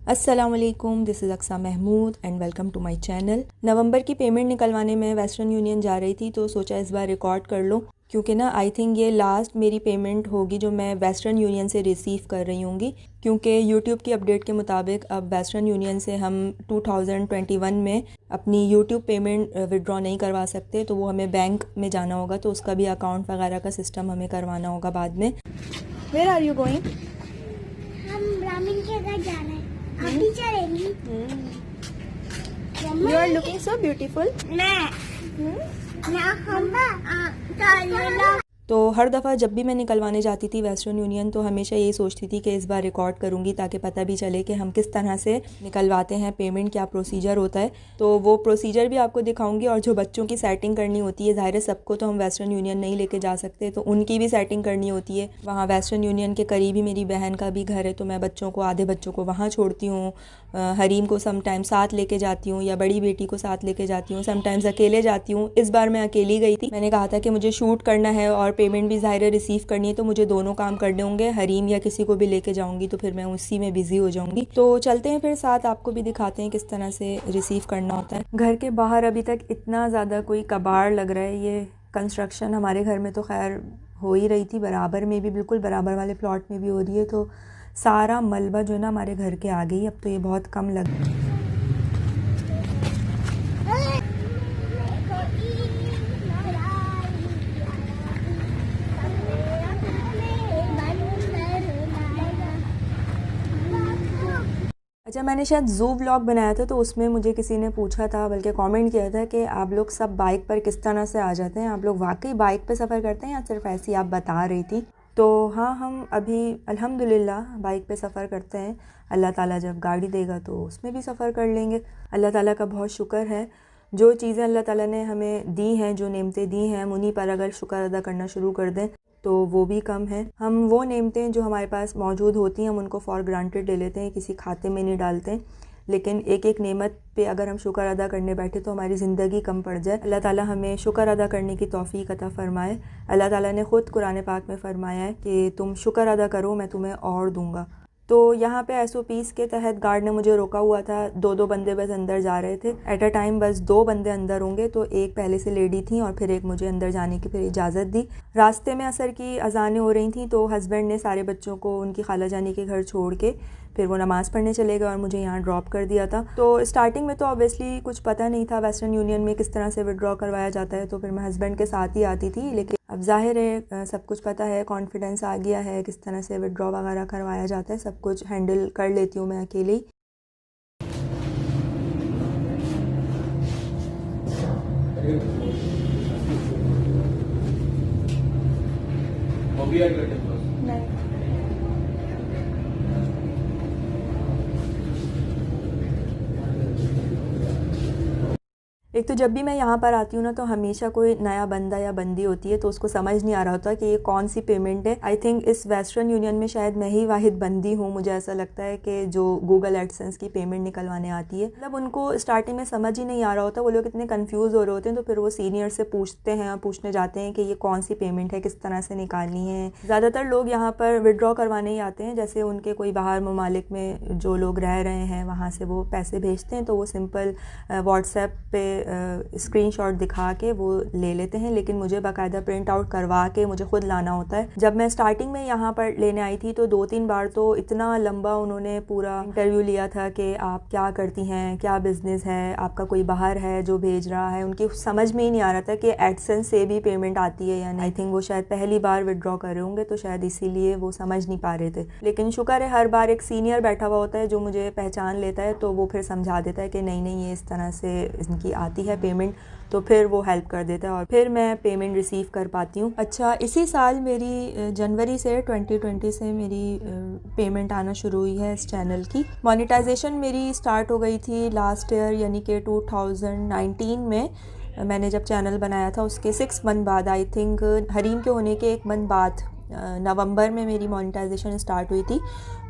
अस्सलाम वालेकुम, this is Aqsa Mahmood and welcome to my channel. नवंबर की पेमेंट निकलवाने में वेस्टर्न यूनियन जा रही थी तो सोचा इस बार रिकॉर्ड कर लो, क्योंकि ना आई थिंक ये लास्ट मेरी पेमेंट होगी जो मैं वेस्टर्न यूनियन से रिसीव कर रही होंगी, क्योंकि यूट्यूब की अपडेट के मुताबिक अब वेस्टर्न यूनियन से हम 2021 में अपनी यूट्यूब पेमेंट विड्रॉ नहीं करवा सकते। तो वो हमें बैंक में जाना होगा, तो उसका भी अकाउंट वगैरह का सिस्टम हमें करवाना होगा बाद में। Where are you going? हम ब्राह्मण के घर जाना है। आप भी चलेंगी? You are looking so beautiful. तो हर दफ़ा जब भी मैं निकलवाने जाती थी वेस्टर्न यूनियन तो हमेशा यही सोचती थी कि इस बार रिकॉर्ड करूँगी ताकि पता भी चले कि हम किस तरह से निकलवाते हैं पेमेंट, क्या प्रोसीजर होता है। तो वो प्रोसीजर भी आपको दिखाऊंगी, और जो बच्चों की सेटिंग करनी होती है, ज़ाहिर है सबको तो हम वेस्टर्न यूनियन नहीं लेके जा सकते, तो उनकी भी सेटिंग करनी होती है। वहाँ वेस्टर्न यूनियन के करीब ही मेरी बहन का भी घर है, तो मैं आधे बच्चों को वहाँ छोड़ती हूँ। हरीम को समटाइम्स साथ लेके जाती हूँ या बड़ी बेटी को साथ लेके जाती हूँ, समटाइम्स अकेले जाती हूँ। इस बार मैं अकेली गई थी। मैंने कहा था कि मुझे शूट करना है और पेमेंट भी ज़ाहिर रिसीव करनी है, तो मुझे दोनों काम करने होंगे। हरीम या किसी को भी लेके जाऊंगी तो फिर मैं उसी में बिजी हो जाऊंगी। तो चलते हैं फिर साथ, आपको भी दिखाते हैं किस तरह से रिसीव करना होता है। घर के बाहर अभी तक इतना ज़्यादा कोई कबाड़ लग रहा है। ये कंस्ट्रक्शन हमारे घर में तो खैर हो ही रही थी, बराबर में भी, बिल्कुल बराबर वाले प्लॉट में भी हो रही है। तो सारा मलबा जो है ना हमारे घर के आगे ही, अब तो ये बहुत कम लग रहा है। अच्छा, मैंने शायद ज़ू व्लॉग बनाया था, तो उसमें मुझे किसी ने पूछा था, बल्कि कमेंट किया था कि आप लोग सब बाइक पर किस तरह से आ जाते हैं, आप लोग वाकई बाइक पे सफ़र करते हैं या सिर्फ ऐसी आप बता रही थी। तो हाँ, हम अभी अल्हम्दुलिल्लाह बाइक पे सफ़र करते हैं। अल्लाह ताला जब गाड़ी देगा तो उसमें भी सफ़र कर लेंगे। अल्लाह ताला का बहुत शुक्र है, जो चीज़ें अल्लाह ताला ने हमें दी हैं, जो नेमतें दी हैं, हम उन्हीं पर अगर शुक्र अदा करना शुरू कर दें तो वो भी कम है। हम वो नेमतें जो हमारे पास मौजूद होती हैं हम उनको फॉर ग्रांटेड ले लेते हैं, किसी खाते में नहीं डालते। लेकिन एक एक नेमत पे अगर हम शुक्र अदा करने बैठे तो हमारी ज़िंदगी कम पड़ जाए। अल्लाह ताला हमें शुक्र अदा करने की तौफीक अता फ़रमाए। अल्लाह ताला ने ख़ुद कुरान पाक में फ़रमाया है कि तुम शुक्र अदा करो, मैं तुम्हें और दूँगा। तो यहाँ पे SOPs के तहत गार्ड ने मुझे रोका हुआ था। दो बंदे बस अंदर जा रहे थे एट अ टाइम, बस 2 बंदे अंदर होंगे। तो एक पहले से लेडी थी और फिर एक मुझे अंदर जाने की फिर इजाज़त दी। रास्ते में असर की अजानें हो रही थी, तो हस्बैंड ने सारे बच्चों को उनकी खाला जानी के घर छोड़ के फिर वो नमाज़ पढ़ने चले गए और मुझे यहाँ ड्रॉप कर दिया था। तो स्टार्टिंग में तो ऑब्वियसली कुछ पता नहीं था वेस्टर्न यूनियन में किस तरह से विड्रॉ करवाया जाता है, तो फिर मैं हस्बैंड के साथ ही आती थी। लेकिन अब जाहिर है सब कुछ पता है, कॉन्फिडेंस आ गया है, किस तरह से विड्रॉ वगैरह करवाया जाता है, सब कुछ हैंडल कर लेती हूँ मैं अकेले। एक तो जब भी मैं यहाँ पर आती हूँ ना, तो हमेशा कोई नया बंदा या बंदी होती है, तो उसको समझ नहीं आ रहा होता कि ये कौन सी पेमेंट है। आई थिंक इस वेस्टर्न यूनियन में शायद मैं ही वाहिद बंदी हूँ, मुझे ऐसा लगता है, कि जो गूगल एडसेंस की पेमेंट निकलवाने आती है। मतलब उनको स्टार्टिंग में समझ ही नहीं आ रहा होता, वो लोग इतने कन्फ्यूज़ हो रहे होते हैं। तो फिर वो सीनियर से पूछते हैं, पूछने जाते हैं कि ये कौन सी पेमेंट है, किस तरह से निकालनी है। ज़्यादातर लोग यहाँ पर विड्रॉ करवाने ही आते हैं, जैसे उनके कोई बाहर ममालिक में जो लोग रह रहे हैं वहाँ से वो पैसे भेजते हैं, तो वो सिंपल व्हाट्सएप पे स्क्रीनशॉट दिखा के वो ले लेते हैं। लेकिन मुझे बाकायदा प्रिंट आउट करवा के मुझे खुद लाना होता है। जब मैं स्टार्टिंग में यहाँ पर लेने आई थी तो 2-3 बार तो इतना लंबा उन्होंने पूरा इंटरव्यू लिया था कि आप क्या करती हैं, क्या बिजनेस है आपका, कोई बाहर है जो भेज रहा है। उनकी समझ में ही नहीं आ रहा था कि एडसेंस से भी पेमेंट आती है या नहीं। आई थिंक वो शायद पहली बार विड्रॉ कर रहे होंगे, तो शायद इसीलिए वो समझ नहीं पा रहे थे। लेकिन शुक्र है हर बार एक सीनियर बैठा हुआ होता है जो मुझे पहचान लेता है, तो वो फिर समझा देता है कि नहीं नहीं ये इस तरह से इनकी आती है पेमेंट, तो फिर वो हेल्प कर देता है और फिर मैं पेमेंट रिसीव कर पाती हूँ। अच्छा, इसी साल मेरी जनवरी से 2020 से मेरी पेमेंट आना शुरू हुई है इस चैनल की। मोनेटाइजेशन मेरी स्टार्ट हो गई थी लास्ट ईयर, यानी कि 2019 में। मैंने जब चैनल बनाया था उसके 6 मंथ बाद, आई थिंक हरीम के होने के 1 मंथ बाद, नवंबर में मेरी मोनेटाइजेशन स्टार्ट हुई थी।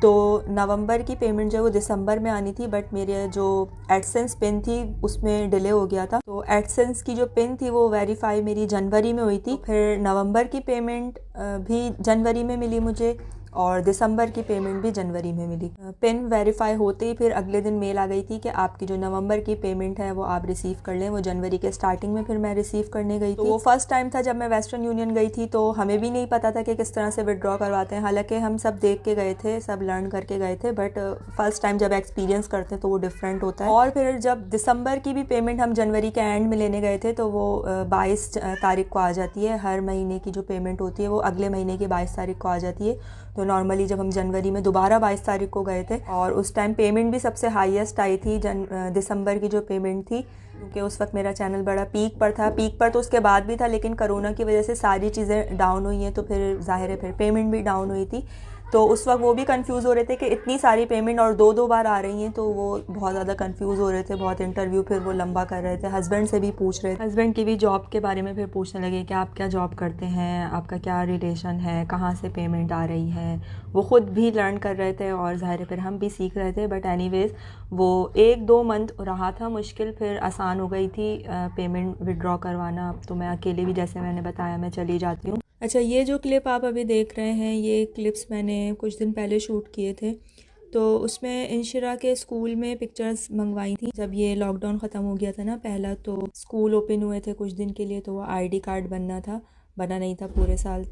तो नवंबर की पेमेंट जो है वो दिसंबर में आनी थी, बट मेरे जो एडसेंस पिन थी उसमें डिले हो गया था। तो एडसेंस की जो पिन थी वो वेरीफाई मेरी जनवरी में हुई थी। फिर नवंबर की पेमेंट भी जनवरी में मिली मुझे, और दिसंबर की पेमेंट भी जनवरी में मिली। पिन वेरीफाई होते ही फिर अगले दिन मेल आ गई थी कि आपकी जो नवंबर की पेमेंट है वो आप रिसीव कर लें। वो जनवरी के स्टार्टिंग में फिर मैं रिसीव करने गई थी। तो वो फर्स्ट टाइम था जब मैं वेस्टर्न यूनियन गई थी, तो हमें भी नहीं पता था कि किस तरह से विड्रॉ करवाते हैं। हालांकि हम सब देख के गए थे, सब लर्न करके गए थे, बट फर्स्ट टाइम जब एक्सपीरियंस करते हैं तो वो डिफरेंट होता है। और फिर जब दिसंबर की भी पेमेंट हम जनवरी के एंड में लेने गए थे तो वो 22 तारीख को आ जाती है। हर महीने की जो पेमेंट होती है वो अगले महीने की 22 तारीख को आ जाती है। तो नॉर्मली जब हम जनवरी में दोबारा 22 तारीख को गए थे और उस टाइम पेमेंट भी सबसे हाईएस्ट आई थी दिसंबर की जो पेमेंट थी, क्योंकि उस वक्त मेरा चैनल बड़ा पीक पर था। पीक पर तो उसके बाद भी था, लेकिन कोरोना की वजह से सारी चीज़ें डाउन हुई हैं, तो फिर जाहिर है फिर पेमेंट भी डाउन हुई थी। तो उस वक्त वो भी कंफ्यूज हो रहे थे कि इतनी सारी पेमेंट और दो बार आ रही हैं, तो वो बहुत ज़्यादा कंफ्यूज हो रहे थे। बहुत इंटरव्यू फिर वो लंबा कर रहे थे। हस्बैंड से भी पूछ रहे थे, हस्बैंड की भी जॉब के बारे में फिर पूछने लगे कि आप क्या जॉब करते हैं, आपका क्या रिलेशन है, कहाँ से पेमेंट आ रही है। वो ख़ुद भी लर्न कर रहे थे और ज़ाहिर फिर हम भी सीख रहे थे। बट एनीवेज़ वो 1-2 मंथ रहा था मुश्किल, फिर आसान हो गई थी पेमेंट विड्रॉ करवाना। तो मैं अकेले भी, जैसे मैंने बताया, मैं चली जाती हूँ। अच्छा, ये जो क्लिप आप अभी देख रहे हैं, ये क्लिप्स मैंने कुछ दिन पहले शूट किए थे। तो उसमें इंशिरा के स्कूल में पिक्चर्स मंगवाई थी। जब ये लॉकडाउन ख़त्म हो गया था ना पहला, तो स्कूल ओपन हुए थे कुछ दिन के लिए, तो वो आईडी कार्ड बना नहीं था पूरे साल।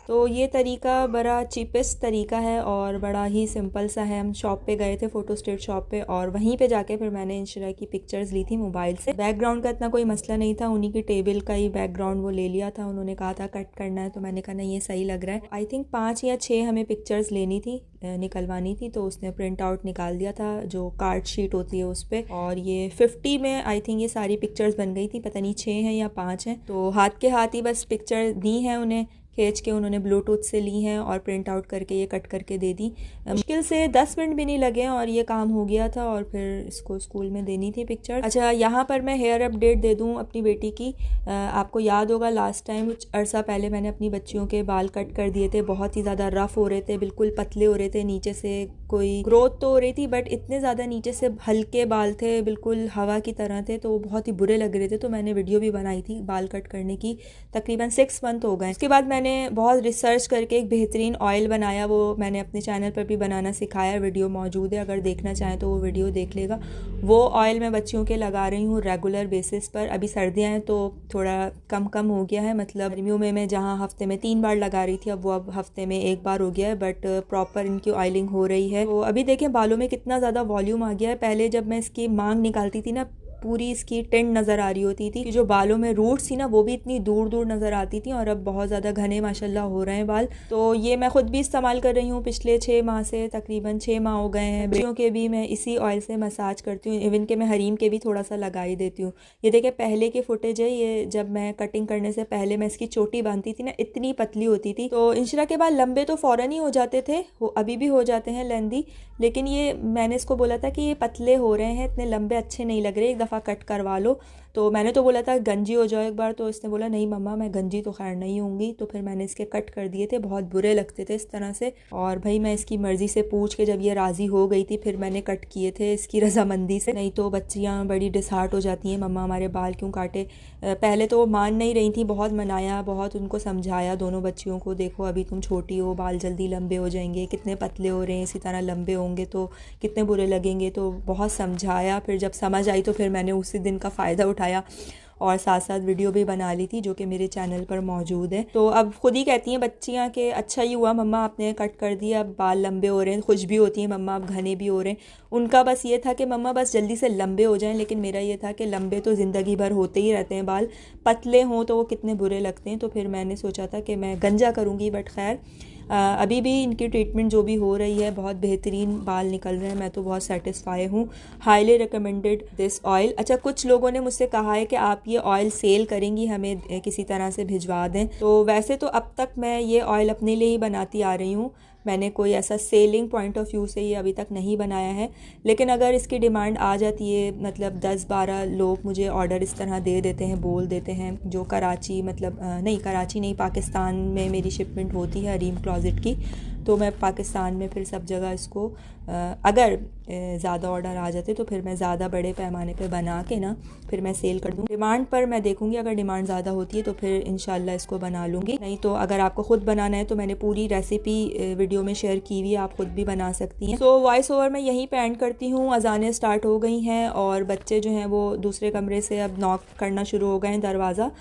तो ये तरीका बड़ा चीपेस्ट तरीका है और बड़ा ही सिंपल सा है। हम शॉप पे गए थे, फ़ोटो स्टेट शॉप पे, और वहीं पे जाके फिर मैंने इंशिरा की पिक्चर्स ली थी मोबाइल से। बैकग्राउंड का इतना कोई मसला नहीं था, उन्हीं की टेबल का ही बैकग्राउंड वो ले लिया था। उन्होंने कहा था कट करना है, तो मैंने कहा नहीं, ये सही लग रहा है। आई थिंक 5 या 6 हमें पिक्चर्स लेनी थी, निकलवानी थी। तो उसने प्रिंट आउट निकाल दिया था जो कार्ड शीट होती है उस पर, और ये 50 में आई थिंक ये सारी पिक्चर्स बन गई थी। पता नहीं 6 हैं या 5 हैं। तो हाथ के हाथ ही बस पिक्चर दी हैं उन्हें, खींच के उन्होंने ब्लूटूथ से ली हैं और प्रिंट आउट करके ये कट करके दे दी। मुश्किल से 10 मिनट भी नहीं लगे और ये काम हो गया था, और फिर इसको स्कूल में देनी थी पिक्चर। अच्छा, यहाँ पर मैं हेयर अपडेट दे दूँ अपनी बेटी की। आपको याद होगा लास्ट टाइम कुछ अरसा पहले मैंने अपनी बच्चियों के बाल कट कर दिए थे। बहुत ही ज़्यादा रफ़ हो रहे थे, बिल्कुल पतले हो रहे थे, नीचे से कोई ग्रोथ तो हो रही थी बट इतने ज़्यादा नीचे से हल्के बाल थे, बिल्कुल हवा की तरह थे, तो वो बहुत ही बुरे लग रहे थे। तो मैंने वीडियो भी बनाई थी बाल कट करने की। तकरीबन 6 मंथ हो गए। उसके बाद मैंने बहुत रिसर्च करके एक बेहतरीन ऑयल बनाया, वो मैंने अपने चैनल पर भी बनाना सिखाया। वीडियो मौजूद है, अगर देखना चाहें तो वो वीडियो देख लेगा। वो ऑयल मैं बच्चियों के लगा रही हूँ रेगुलर बेसिस पर। अभी सर्दियाँ हैं तो थोड़ा कम हो गया है, मतलब गर्मियों में मैं जहाँ हफ्ते में 3 बार लगा रही थी, अब वो हफ्ते में 1 बार हो गया है। बट प्रॉपर इनकी ऑयलिंग हो रही है। तो अभी देखें बालों में कितना ज़्यादा वॉल्यूम आ गया है। पहले जब मैं इसकी मांग निकालती थी ना, पूरी इसकी टेंड नज़र आ रही होती थी, कि जो बालों में रूट्स थी ना वो भी इतनी दूर दूर नज़र आती थी, और अब बहुत ज़्यादा घने माशाल्लाह हो रहे हैं बाल। तो ये मैं ख़ुद भी इस्तेमाल कर रही हूँ पिछले 6 माह से, तकरीबन 6 माह हो गए हैं। बच्चियों के भी मैं इसी ऑयल से मसाज करती हूँ, इवन के मैं हरीम के भी थोड़ा सा लगा ही देती हूँ। ये देखिए पहले की फुटेज है, ये जब मैं कटिंग करने से पहले मैं इसकी चोटी बांधती थी ना, इतनी पतली होती थी। तो इंशिरा के बाल लंबे तो फ़ौरन ही हो जाते थे, वो अभी भी हो जाते हैं लेंदी, लेकिन ये मैंने इसको बोला था कि ये पतले हो रहे हैं, इतने लंबे अच्छे नहीं लग रहे, एक दफ़ा कट करवा लो। तो मैंने तो बोला था गंजी हो जाओ एक बार, तो इसने बोला नहीं मम्मा मैं गंजी तो खैर नहीं होंगी। तो फिर मैंने इसके कट कर दिए थे, बहुत बुरे लगते थे इस तरह से। और भाई मैं इसकी मर्ज़ी से पूछ के जब ये राज़ी हो गई थी फिर मैंने कट किए थे इसकी रजामंदी से, नहीं तो बच्चियाँ बड़ी डिसहार्ट हो जाती हैं, मम्मा हमारे बाल क्यों काटे। पहले तो वो मान नहीं रही थी, बहुत मनाया, बहुत उनको समझाया दोनों बच्चियों को, देखो अभी तुम छोटी हो, बाल जल्दी लंबे हो जाएंगे, कितने पतले हो रहे हैं, इसी तरह लंबे होंगे तो कितने बुरे लगेंगे। तो बहुत समझाया, फिर जब समझ आई तो फिर मैंने उसी दिन का फ़ायदा उठाया और साथ साथ वीडियो भी बना ली थी जो कि मेरे चैनल पर मौजूद है। तो अब खुद ही कहती हैं बच्चियाँ कि अच्छा ही हुआ मम्मा आपने कट कर दिया, अब बाल लंबे हो रहे हैं, खुश भी होती हैं मम्मा अब घने भी हो रहे हैं। उनका बस ये था कि मम्मा बस जल्दी से लंबे हो जाएं, लेकिन मेरा ये था कि लंबे तो ज़िंदगी भर होते ही रहते हैं बाल, पतले हों तो वो कितने बुरे लगते हैं। तो फिर मैंने सोचा था कि मैं गंजा करूँगी, बट खैर अभी भी इनकी ट्रीटमेंट जो भी हो रही है बहुत बेहतरीन बाल निकल रहे हैं, मैं तो बहुत सेटिस्फाई हूँ। Highly recommended this oil. अच्छा, कुछ लोगों ने मुझसे कहा है कि आप ये ऑयल सेल करेंगी, हमें किसी तरह से भिजवा दें। तो वैसे तो अब तक मैं ये ऑयल अपने लिए ही बनाती आ रही हूँ, मैंने कोई ऐसा सेलिंग पॉइंट ऑफ व्यू से ये अभी तक नहीं बनाया है। लेकिन अगर इसकी डिमांड आ जाती है, मतलब 10-12 लोग मुझे ऑर्डर इस तरह दे देते हैं, बोल देते हैं, जो कराची, मतलब नहीं कराची नहीं, पाकिस्तान में मेरी शिपमेंट होती है हरीम क्लोजेट की, तो मैं पाकिस्तान में फिर सब जगह इसको अगर ज़्यादा ऑर्डर आ जाते तो फिर मैं ज़्यादा बड़े पैमाने पे बना के ना फिर मैं सेल कर दूँ। डिमांड पर मैं देखूँगी, अगर डिमांड ज़्यादा होती है तो फिर इंशाल्लाह इसको बना लूँगी, नहीं तो अगर आपको ख़ुद बनाना है तो मैंने पूरी रेसिपी वीडियो में शेयर की हुई है, आप ख़ुद भी बना सकती हैं। सो वॉइस ओवर मैं यहीं पे एंड करती हूँ। अज़ानें स्टार्ट हो गई हैं और बच्चे जो हैं वो दूसरे कमरे से अब नॉक करना शुरू हो गए हैं दरवाज़ा।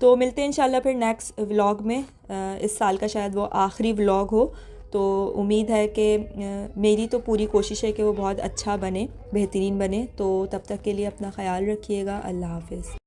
तो मिलते हैं इंशाल्लाह फिर नेक्स्ट व्लॉग में। इस साल का शायद वो आखिरी व्लॉग हो, तो उम्मीद है कि मेरी तो पूरी कोशिश है कि वो बहुत अच्छा बने, बेहतरीन बने। तो तब तक के लिए अपना ख्याल रखिएगा। अल्लाह हाफ़िज़।